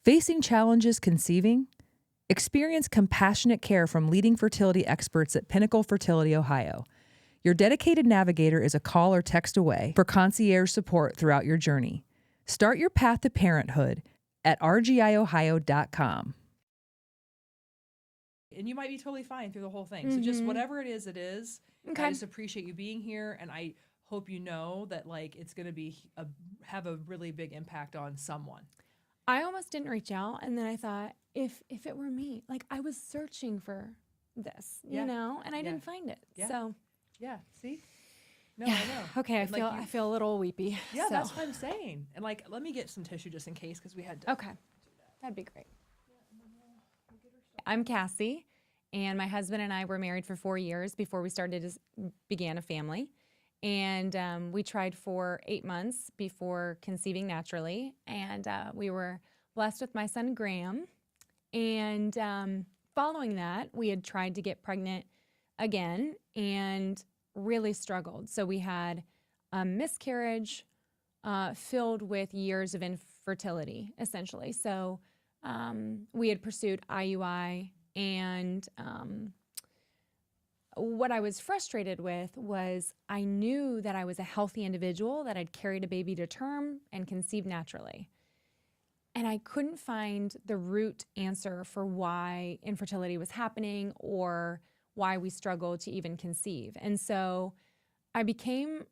Facing challenges conceiving? Experience compassionate care from leading fertility experts at Pinnacle Fertility, Ohio. Your dedicated navigator is a call or text away for concierge support throughout your journey. Start your path to parenthood at rgiohio.com. And you might be totally fine through the whole thing. So just whatever it is, Okay. I just appreciate you being here, and I hope you know that like it's going to have a really big impact on someone. I almost didn't reach out, and then I thought, if it were me, like I was searching for this, you know, and I didn't find it. Yeah. So yeah, see? No, I know. Okay, And, I feel a little weepy. Yeah, so. that's what I'm saying. And like, let me get some tissue just in case because we had to. Okay, that'd be great. I'm Cassie, and my husband and I were married for 4 years before we began a family. And we tried for 8 months before conceiving naturally. And we were blessed with my son, Graham. And following that, we had tried to get pregnant again and really struggled. So we had a miscarriage filled with years of infertility, essentially. So we had pursued IUI, and what I was frustrated with was I knew that I was a healthy individual, that I'd carried a baby to term and conceived naturally. And I couldn't find the root answer for why infertility was happening or why we struggled to even conceive. And so I became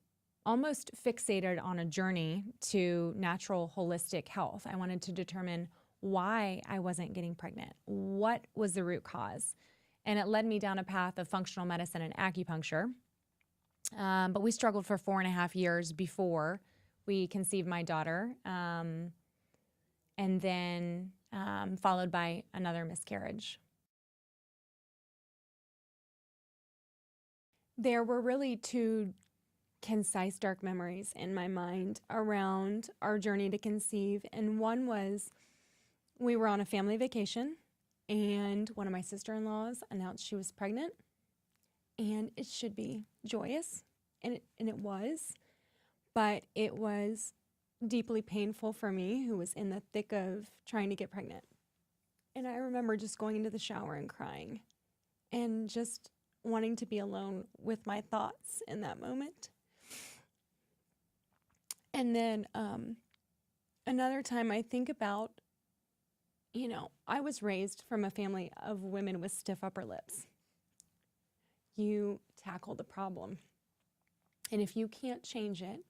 almost fixated on a journey to natural holistic health. I wanted to determine why I wasn't getting pregnant. What was the root cause? And it led me down a path of functional medicine and acupuncture. But we struggled for 4.5 years before we conceived my daughter. And then followed by another miscarriage. There were really 2 concise dark memories in my mind around our journey to conceive. And one was we were on a family vacation, and one of my sister-in-laws announced she was pregnant, and it should be joyous, and it was, but it was deeply painful for me, who was in the thick of trying to get pregnant. And I remember just going into the shower and crying and just wanting to be alone with my thoughts in that moment. And then another time I think about, I was raised from a family of women with stiff upper lips. You tackle the problem. And if you can't change it,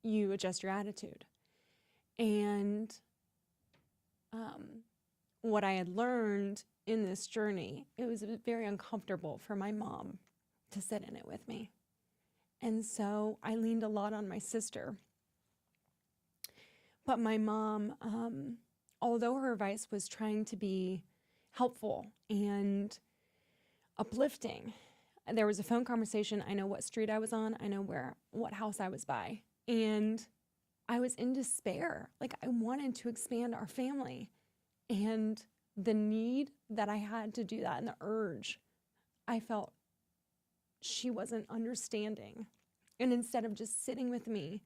you adjust your attitude. And what I had learned in this journey, it was very uncomfortable for my mom to sit in it with me. And so I leaned a lot on my sister. But my mom, although her advice was trying to be helpful and uplifting, there was a phone conversation. I know what street I was on. I know what house I was by. And I was in despair. Like, I wanted to expand our family. And the need that I had to do that and the urge, I felt she wasn't understanding. And instead of just sitting with me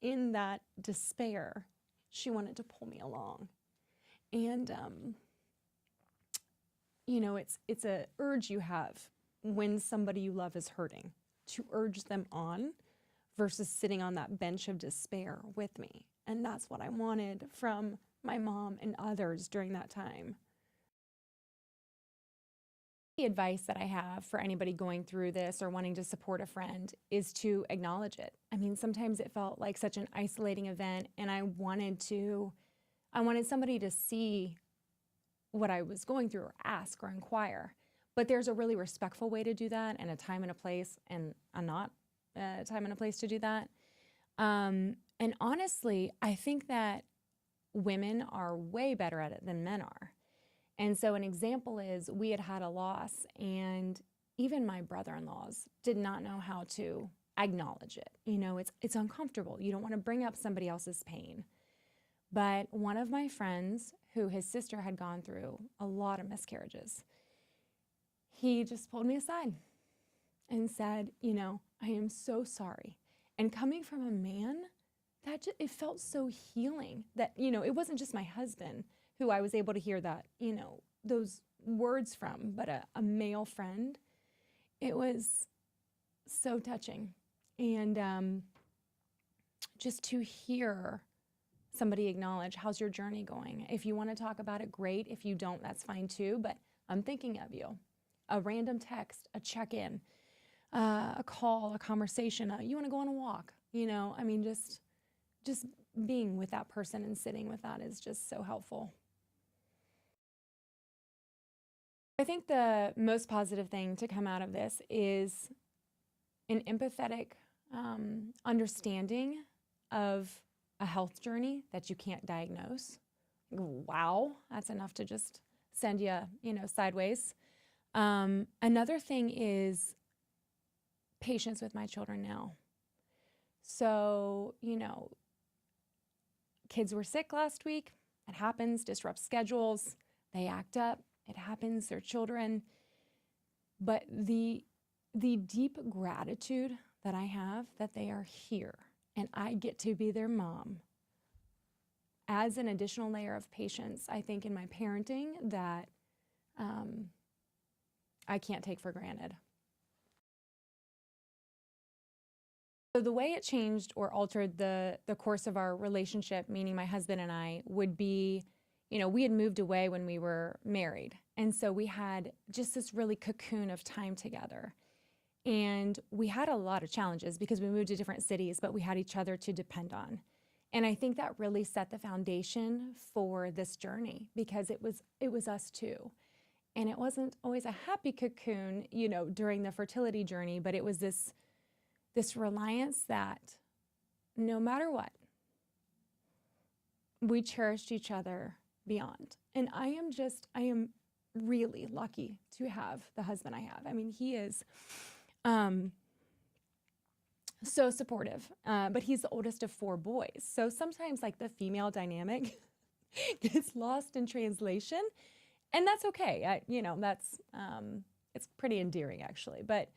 in that despair, she wanted to pull me along. And, it's a urge you have when somebody you love is hurting, to urge them on versus sitting on that bench of despair with me. And that's what I wanted from my mom and others during that time. The advice that I have for anybody going through this or wanting to support a friend is to acknowledge it. I mean, sometimes it felt like such an isolating event, and I wanted somebody to see what I was going through or ask or inquire. But there's a really respectful way to do that, and a time and a place, and a not time and a place to do that. And honestly, I think that women are way better at it than men are. And so an example is we had a loss, and even my brother-in-laws did not know how to acknowledge it. It's uncomfortable. You don't want to bring up somebody else's pain. But one of my friends, who his sister had gone through a lot of miscarriages, he just pulled me aside and said, I am so sorry. And coming from a man, it felt so healing that, it wasn't just my husband who I was able to hear that, those words from, but a male friend. It was so touching. And just to hear somebody acknowledge, how's your journey going? If you want to talk about it, great. If you don't, that's fine too, but I'm thinking of you. A random text, a check-in, a call, a conversation, you want to go on a walk, just being with that person and sitting with that is just so helpful. I think the most positive thing to come out of this is an empathetic understanding of a health journey that you can't diagnose. Wow, that's enough to just send you, sideways. Another thing is patience with my children now. So, kids were sick last week. It happens, disrupts schedules. They act up. It happens, they're children. But the deep gratitude that I have that they are here and I get to be their mom adds an additional layer of patience, I think, in my parenting that I can't take for granted. So the way it changed or altered the course of our relationship, meaning my husband and I, would be, we had moved away when we were married. And so we had just this really cocoon of time together. And we had a lot of challenges because we moved to different cities, but we had each other to depend on. And I think that really set the foundation for this journey because it was us two. And it wasn't always a happy cocoon, during the fertility journey, but it was this reliance that no matter what, we cherished each other beyond. And I am really lucky to have the husband I have. I mean, he is so supportive, but he's the oldest of 4 boys. So sometimes like the female dynamic gets lost in translation, and that's okay. It's pretty endearing actually, but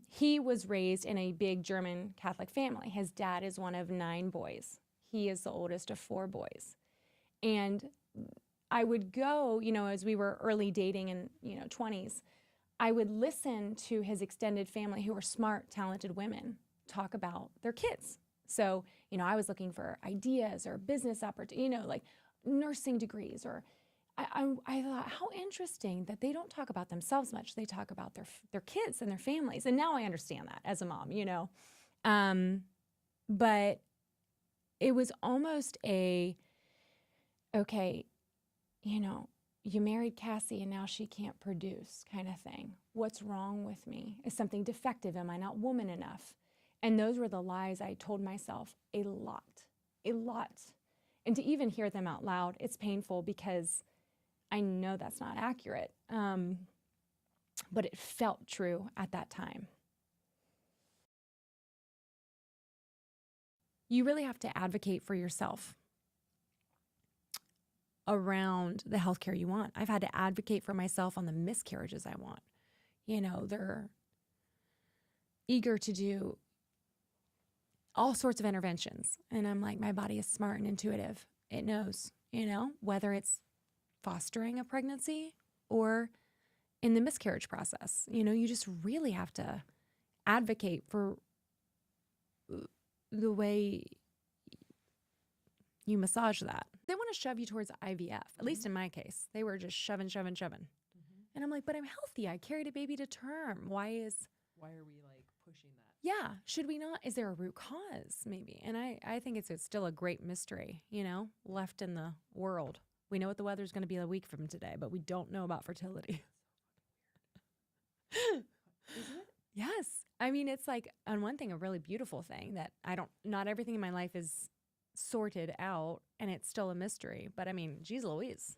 he was raised in a big German Catholic family. His dad is one of 9 boys. He is the oldest of 4 boys. And I would go, as we were early dating in, 20s, I would listen to his extended family who were smart, talented women talk about their kids. So, I was looking for ideas or business opportunities, like nursing degrees, or I thought, how interesting that they don't talk about themselves much. They talk about their kids and their families. And now I understand that as a mom, but it was almost okay, you married Cassie and now she can't produce kind of thing. What's wrong with me? Is something defective? Am I not woman enough? And those were the lies I told myself a lot. And to even hear them out loud, it's painful because I know that's not accurate, but it felt true at that time. You really have to advocate for yourself around the healthcare you want. I've had to advocate for myself on the miscarriages I want. They're eager to do all sorts of interventions. And I'm like, my body is smart and intuitive. It knows, whether it's fostering a pregnancy or in the miscarriage process. You just really have to advocate for the way you massage that. They want to shove you towards IVF, at least in my case. They were just shoving. And I'm like, but I'm healthy. I carried a baby to term. Why are we like pushing that? Yeah. Should we not? Is there a root cause maybe? And I think it's still a great mystery, left in the world. We know what the weather's going to be a week from today, but we don't know about fertility. Isn't it? Yes. I mean, it's like, on one thing, a really beautiful thing that not everything in my life is sorted out and it's still a mystery. But I mean, geez Louise.